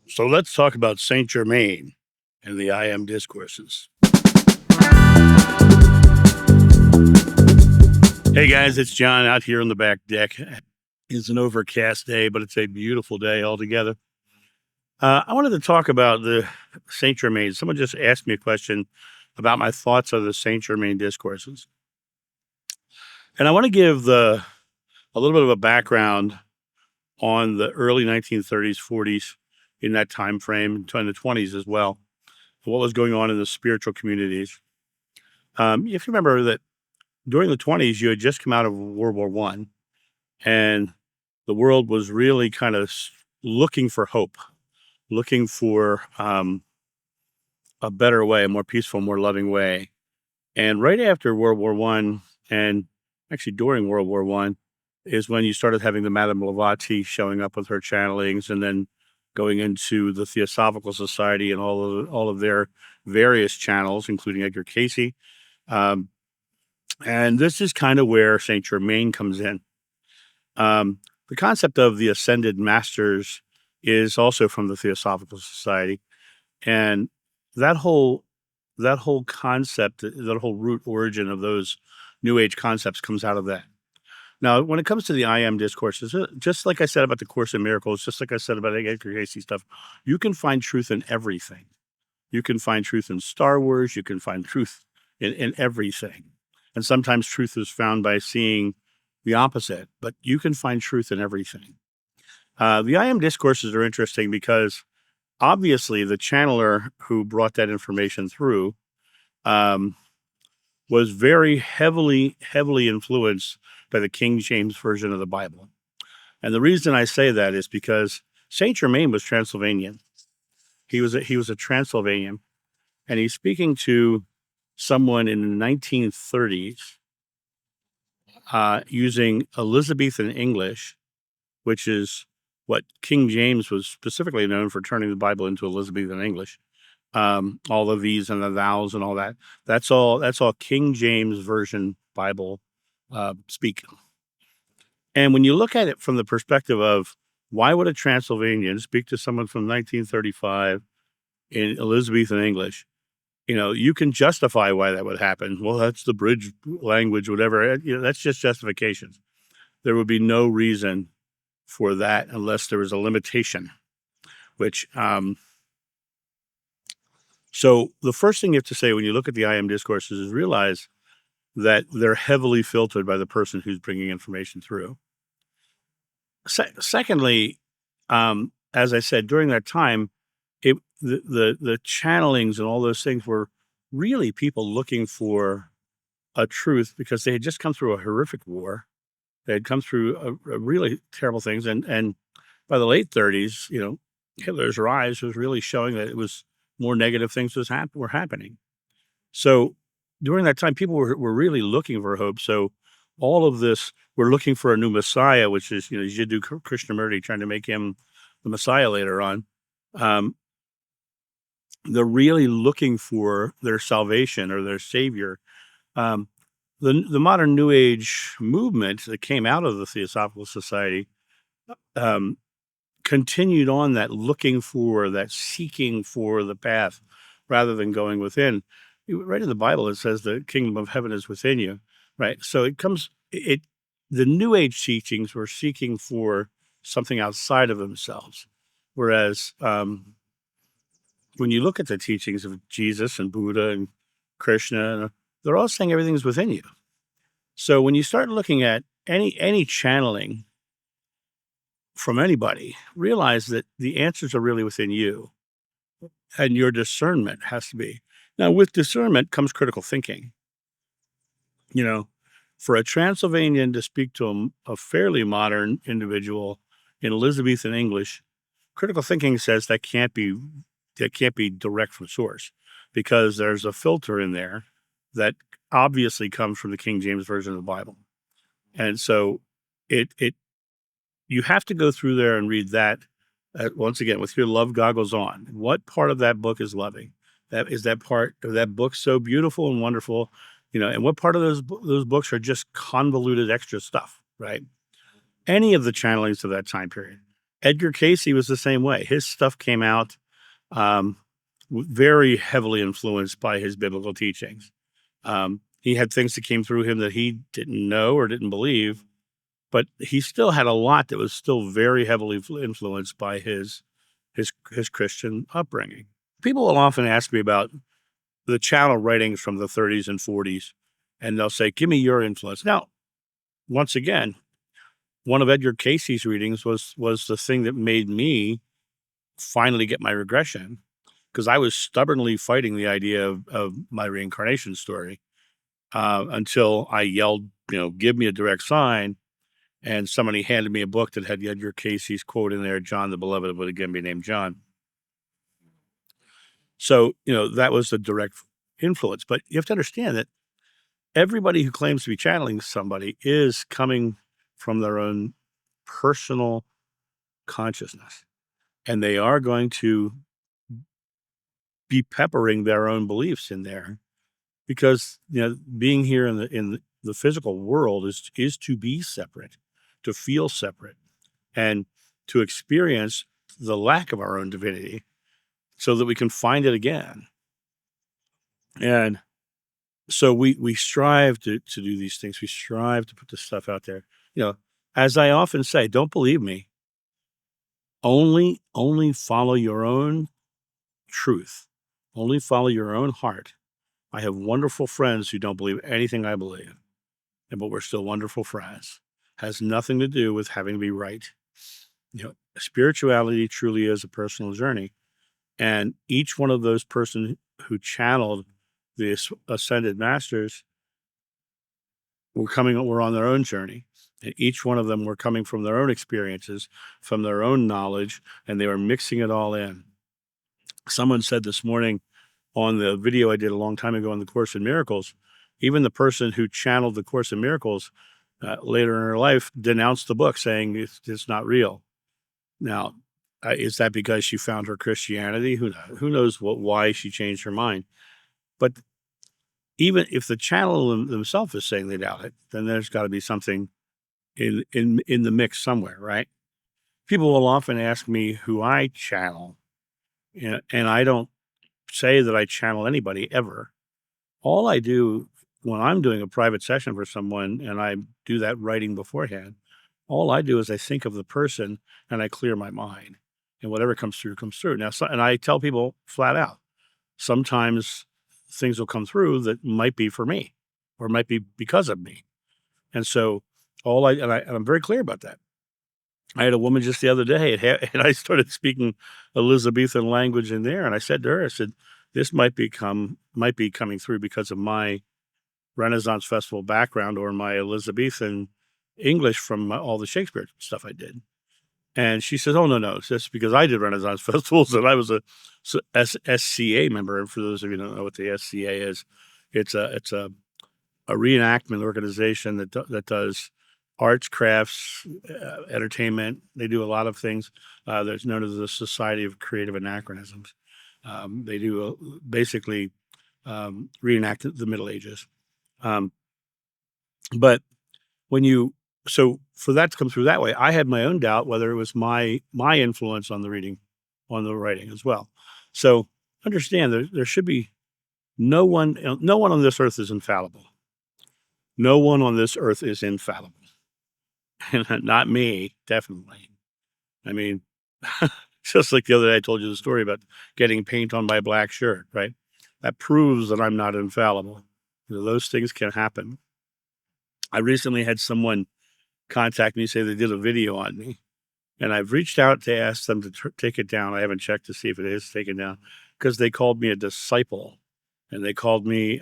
So let's talk about Saint Germain and the I Am Discourses. Hey guys, it's John out here on the back deck. It's an overcast day, but it's a beautiful day altogether. I wanted to talk about the Saint Germain. Someone just asked me a question about my thoughts on the Saint Germain discourses, and I want to give a little bit of a background on the early 1930s, 40s, in that time frame, in the 20s as well, what was going on in the spiritual communities. If you remember that during the 20s, you had just come out of World War One, and the world was really kind of looking for hope, looking for a better way, a more peaceful, more loving way. And right after World War One, and actually during World War One, is when you started having the Madame Blavatsky showing up with her channelings, and then going into the Theosophical Society and all of their various channels, including Edgar Cayce. And this is kind of where Saint Germain comes in. The concept of the ascended masters is also from the Theosophical Society, and that whole concept, that whole root origin of those New Age concepts comes out of that. Now, when it comes to the I Am discourses, just like I said about the Course in Miracles, just like I said about Edgar Cayce stuff, you can find truth in everything. You can find truth in Star Wars. You can find truth in everything. And sometimes truth is found by seeing the opposite, but you can find truth in everything. The I Am discourses are interesting because obviously the channeler who brought that information through was very heavily influenced by the King James Version of the Bible. And the reason I say that is because Saint Germain was Transylvanian. He was a Transylvanian, and he's speaking to someone in the 1930s using Elizabethan English, which is what King James was specifically known for, turning the Bible into Elizabethan English. All the these and the thous and all that. That's all King James Version Bible speak. And when you look at it from the perspective of why would a Transylvanian speak to someone from 1935 in Elizabethan English, you can justify why that would happen. Well, that's the bridge language, whatever. That's just justifications. There would be no reason for that unless there was a limitation, which, so the first thing you have to say when you look at the I Am discourses is realize that they're heavily filtered by the person who's bringing information through. Secondly, as I said, during that time, the channelings and all those things were really people looking for a truth because they had just come through a horrific war. They had come through a really terrible things. And by the late 30s, Hitler's rise was really showing that it was more negative things were happening. So during that time, people were really looking for hope. So all of this, we're looking for a new Messiah, which is, Jiddu Krishnamurti trying to make him the Messiah later on. They're really looking for their salvation or their savior. The modern New Age movement that came out of the Theosophical Society continued on that looking for, that seeking for the path rather than going within. Right in the Bible, it says the kingdom of heaven is within you, right? So the New Age teachings were seeking for something outside of themselves. Whereas when you look at the teachings of Jesus and Buddha and Krishna, they're all saying everything's within you. So when you start looking at any channeling from anybody, realize that the answers are really within you, and your discernment has to be. Now, with discernment comes critical thinking. For a Transylvanian to speak to a fairly modern individual in Elizabethan English, critical thinking says that can't be direct from source, because there's a filter in there that obviously comes from the King James Version of the Bible. And so you have to go through there and read that once again with your love goggles on. What part of that book is loving? That part of that book so beautiful and wonderful, and what part of those books are just convoluted extra stuff, right? Any of the channelings of that time period. Edgar Casey was the same way. His stuff came out um, very heavily influenced by his biblical teachings. He had things that came through him that he didn't know or didn't believe, but he still had a lot that was still very heavily influenced by his Christian upbringing. People will often ask me about the channel writings from the 30s and 40s, and they'll say, "Give me your influence." Now, once again, one of Edgar Casey's readings was the thing that made me finally get my regression, because I was stubbornly fighting the idea of my reincarnation story until I yelled, "Give me a direct sign." And somebody handed me a book that had Edgar Casey's quote in there, "John the Beloved would again be named John." So, that was a direct influence. But you have to understand that everybody who claims to be channeling somebody is coming from their own personal consciousness. And they are going to be peppering their own beliefs in there because, being here in the physical world is to be separate, to feel separate, and to experience the lack of our own divinity so that we can find it again. And so we strive to do these things. We strive to put this stuff out there. As I often say, don't believe me. Only follow your own truth. Only follow your own heart. I have wonderful friends who don't believe anything I believe, but we're still wonderful friends. Has nothing to do with having to be right. Spirituality truly is a personal journey. And each one of those person who channeled the ascended masters were on their own journey. And each one of them were coming from their own experiences, from their own knowledge, and they were mixing it all in. Someone said this morning on the video I did a long time ago on the Course in Miracles, even the person who channeled the Course in Miracles later in her life denounced the book, saying it's not real. Now, is that because she found her Christianity? Who knows why she changed her mind? But even if the channel themselves is saying they doubt it, then there's got to be something in the mix somewhere, right? People will often ask me who I channel, and I don't say that I channel anybody ever. All I do when I'm doing a private session for someone, and I do that writing beforehand, all I do is I think of the person and I clear my mind, and whatever comes through comes through. Now, and I tell people flat out, sometimes things will come through that might be for me, or might be because of me, and so I'm very clear about that. I had a woman just the other day, and I started speaking Elizabethan language in there, and I said to her, I said, "This might be coming through because of my Renaissance Festival background or my Elizabethan English from all the Shakespeare stuff I did." And she says, "Oh, no, it's just because I did Renaissance festivals and I was a SCA member." And for those of you who don't know what the SCA is, it's a reenactment organization that does arts, crafts, entertainment. They do a lot of things. There's known as the Society of Creative Anachronisms. They do basically reenact the Middle Ages. But so for that to come through that way, I had my own doubt whether it was my influence on the writing as well. So understand there should be no one on this earth is infallible. No one on this earth is infallible. Not me, definitely. I mean, just like the other day I told you the story about getting paint on my black shirt, right? That proves that I'm not infallible. Those things can happen. I recently had someone contact me, say they did a video on me, and I've reached out to ask them to take it down. I haven't checked to see if it is taken down, because they called me a disciple, and they called me.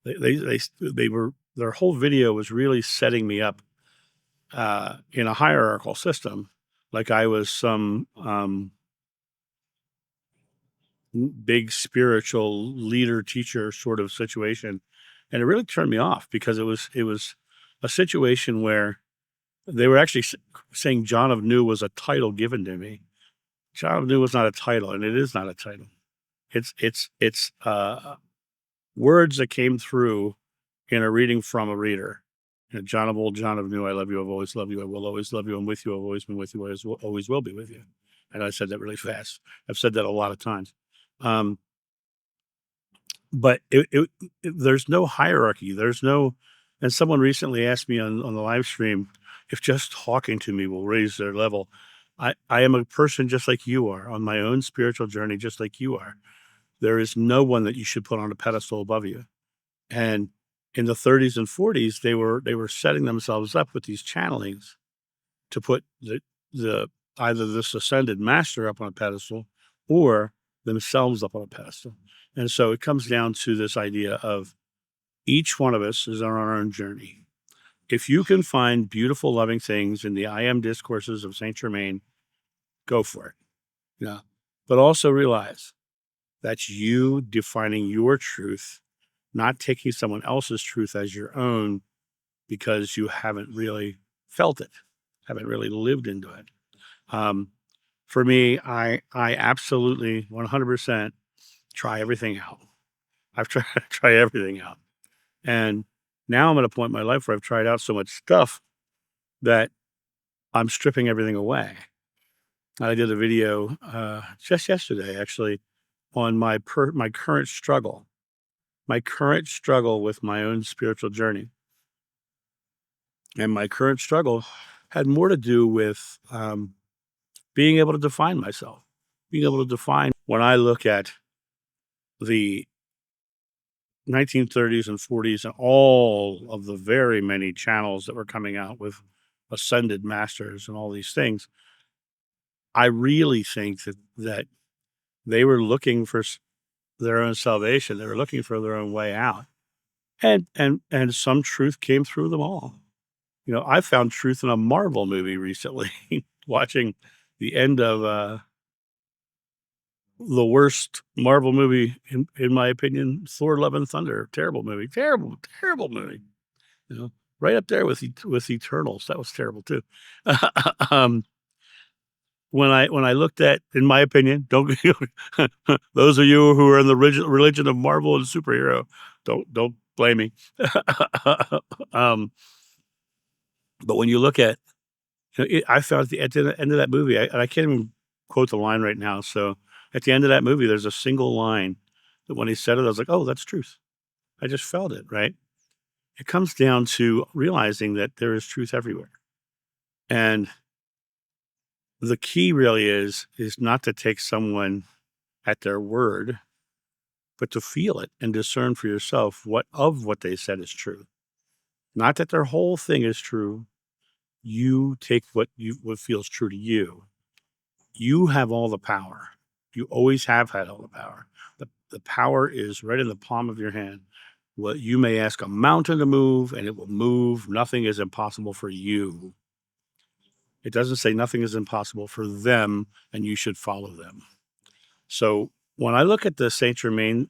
They were their whole video was really setting me up in a hierarchical system, like I was some big spiritual leader, teacher sort of situation, and it really turned me off because it was a situation where they were actually saying John of New was a title given to me. John of New was not a title, and it is not a title. It's words that came through in a reading from a reader, John of old, John of new, I love you, I've always loved you, I will always love you, I'm with you, I've always been with you, always will be with you. And I said that really fast. I've said that a lot of times. Um, but there's no hierarchy. There's no, and someone recently asked me on the live stream if just talking to me will raise their level. I am a person just like you are on my own spiritual journey, just like you are. There is no one that you should put on a pedestal above you. And in the 30s and 40s, they were setting themselves up with these channelings to put the either this ascended master up on a pedestal or themselves up on a pedestal. And so it comes down to this idea of each one of us is on our own journey. If you can find beautiful, loving things in the I Am Discourses of Saint Germain, go for it. Yeah. But also realize that's you defining your truth, not taking someone else's truth as your own because you haven't really felt it, haven't really lived into it. For me, I absolutely 100% try everything out. I've tried try everything out. And now I'm at a point in my life where I've tried out so much stuff that I'm stripping everything away. I did a video just yesterday, actually, on my current struggle with my own spiritual journey. And my current struggle had more to do with being able to define myself, being able to define when I look at the 1930s and 40s and all of the very many channels that were coming out with ascended masters and all these things. I really think that they were looking for their own salvation. They were looking for their own way out. And some truth came through them all. I found truth in a Marvel movie recently, watching the end of the worst Marvel movie, in my opinion, Thor: Love and Thunder. Terrible movie. Terrible, terrible movie. Right up there with Eternals. That was terrible too. um, when I looked at, in my opinion, don't those of you who are in the religion of Marvel and superhero, don't blame me. But when you look at, I found at the end of that movie, and I can't even quote the line right now. So at the end of that movie, there's a single line that when he said it, I was like, oh, that's truth. I just felt it, right? It comes down to realizing that there is truth everywhere. And the key really is not to take someone at their word, but to feel it and discern for yourself what they said is true. Not that their whole thing is true. You take what feels true to you. You have all the power. You always have had all the power. The power is right in the palm of your hand. Well, you may ask a mountain to move and it will move. Nothing is impossible for you. It doesn't say nothing is impossible for them and you should follow them. So when I look at the Saint Germain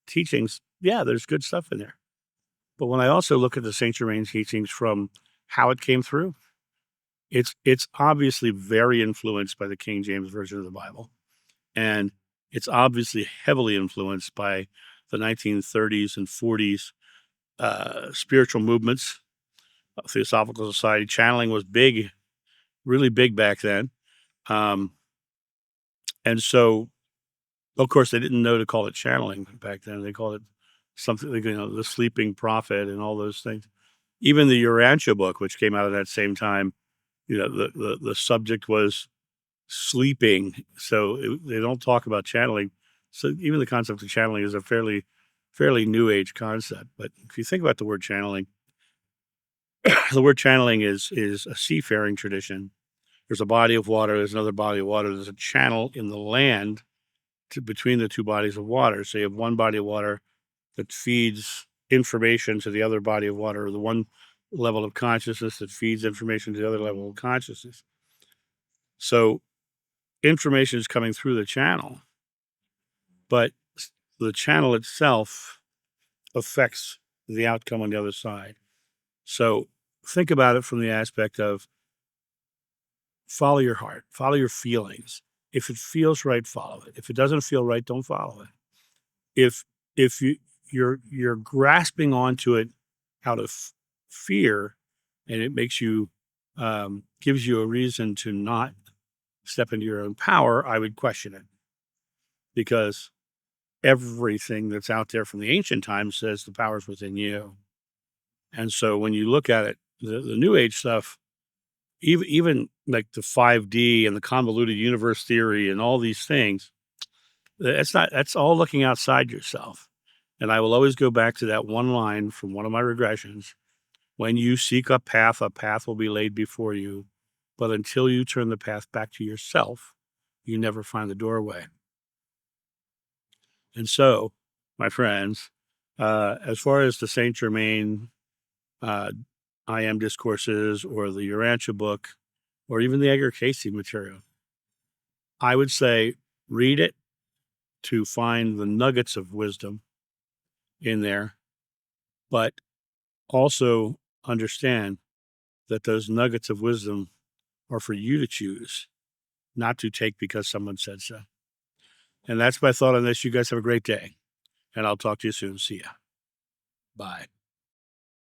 teachings, yeah, there's good stuff in there. But when I also look at the Saint Germain teachings from how it came through, it's obviously very influenced by the King James Version of the Bible. And it's obviously heavily influenced by the 1930s and 40s spiritual movements, Theosophical Society. Channeling was big, really big back then. And so, of course, they didn't know to call it channeling back then. They called it something, the sleeping prophet and all those things. Even the Urantia book, which came out at that same time, the subject was sleeping. So they don't talk about channeling. So even the concept of channeling is a fairly new age concept. But if you think about the word channeling, the word channeling is a seafaring tradition. There's a body of water. There's another body of water. There's a channel in the land between the two bodies of water. So you have one body of water that feeds information to the other body of water, or the one level of consciousness that feeds information to the other level of consciousness. So information is coming through the channel, but the channel itself affects the outcome on the other side. So think about it from the aspect of follow your heart, follow your feelings. If it feels right, follow it. If it doesn't feel right, don't follow it. If you're grasping onto it out of fear, and it makes you, gives you a reason to not step into your own power, I would question it, because everything that's out there from the ancient times says the power's within you. And so when you look at it, the New Age stuff, even like the 5D and the convoluted universe theory and all these things, that's all looking outside yourself. And I will always go back to that one line from one of my regressions. When you seek a path will be laid before you. But until you turn the path back to yourself, you never find the doorway. And so, my friends, as far as the Saint Germain I Am Discourses or the Urantia book or even the Edgar Casey material, I would say read it to find the nuggets of wisdom in there, but also understand that those nuggets of wisdom are for you to choose, not to take because someone said so. And that's my thought on this. You guys have a great day, and I'll talk to you soon. See ya. Bye.